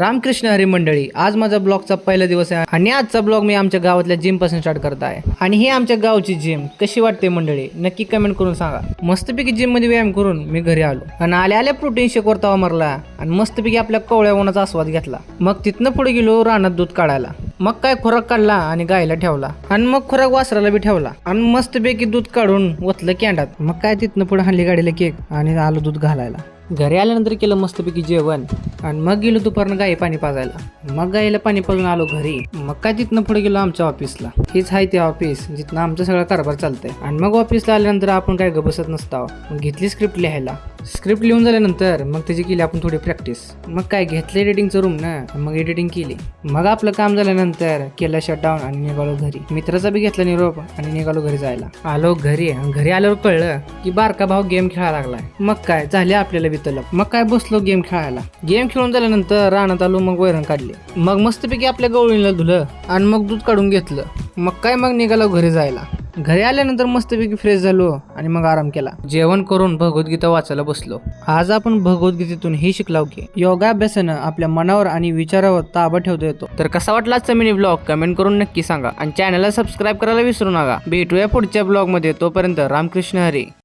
रामकृष्ण हरी मंडळी, आज माझा ब्लॉगचा पहिला दिवस आहे आणि आजचा ब्लॉग मी आमच्या गावातल्या जिम पासून स्टार्ट करत आहे. आणि ही आमच्या गावची जिम कशी वाटते मंडळी नक्की कमेंट करून सांगा. मस्तपैकी जिम मध्ये व्यायाम करून मी घरी आलो आणि आल्या प्रोटीन शेक वर तवा मारला आणि मस्तपैकी आपल्या कवळ्या उन्हाचा आस्वाद घेतला. मग तिथनं पुढे गेलो रानात दूध काढायला. मग काय खुराक काढला आणि गायला ठेवला आणि मग खुराक वासराला बी ठेवला आणि मस्तपैकी दूध काढून ओतलं कॅन्डात. मग काय तिथनं पुढे हाणली गाडीला केक आणि आलो दूध घालायला. घरी आल्यानंतर केलं मस्तपैकी जेवण आणि मग गेलो दुपारनं गाई पाणी पाजायला. मग गाईला पाणी पाजून आलो घरी. मग काय तिथनं पुढे गेलो आमच्या ऑफिसला. हेच आहे ते ऑफिस जिथनं आमचं सगळं कारभार चालतंय. आणि मग ऑफिसला आल्यानंतर आपण काय बसत नसतो. मग घेतली स्क्रिप्ट लिहायला. स्क्रिप्ट लिहून झाल्यानंतर मग त्याची केली आपण थोडी प्रॅक्टिस. मग काय घेतलं एडिटिंगचं रूम ना, मग एडिटिंग केली. मग आपलं काम झाल्यानंतर केलं शटडाऊन आणि निघालो घरी. मित्राचा बी घेतला निरोप आणि निघालो घरी जायला. आलो घरी आल्यावर कळलं की बारका भाऊ गेम खेळायला लागलाय. मग काय झाले आपल्याला बी तलब. मग काय बसलो गेम खेळायला. गेम खेळून झाल्यानंतर रानात आलो. मग वैरण काढली. मग मस्तपैकी आपल्या गवळीला धुलं आणि मग दूध काढून घेतलं. मग निघालो घरी जायला. घरी आल्यानंतर मस्तपैकी फ्रेश झालो आणि मग आराम केला. जेवण करून भगवद्गीता वाचायला बसलो. आज आपण भगवद्गीतेतून हे शिकलो की योगाभ्यासानं आपल्या मनावर आणि विचारावर ताबा ठेवता येतो. तर कसा वाटला आजचा मिनी ब्लॉग कमेंट करून नक्की सांगा आणि चॅनलला सबस्क्राईब करायला विसरू नका. भेटूया पुढच्या ब्लॉग मध्ये. तोपर्यंत रामकृष्ण हरी.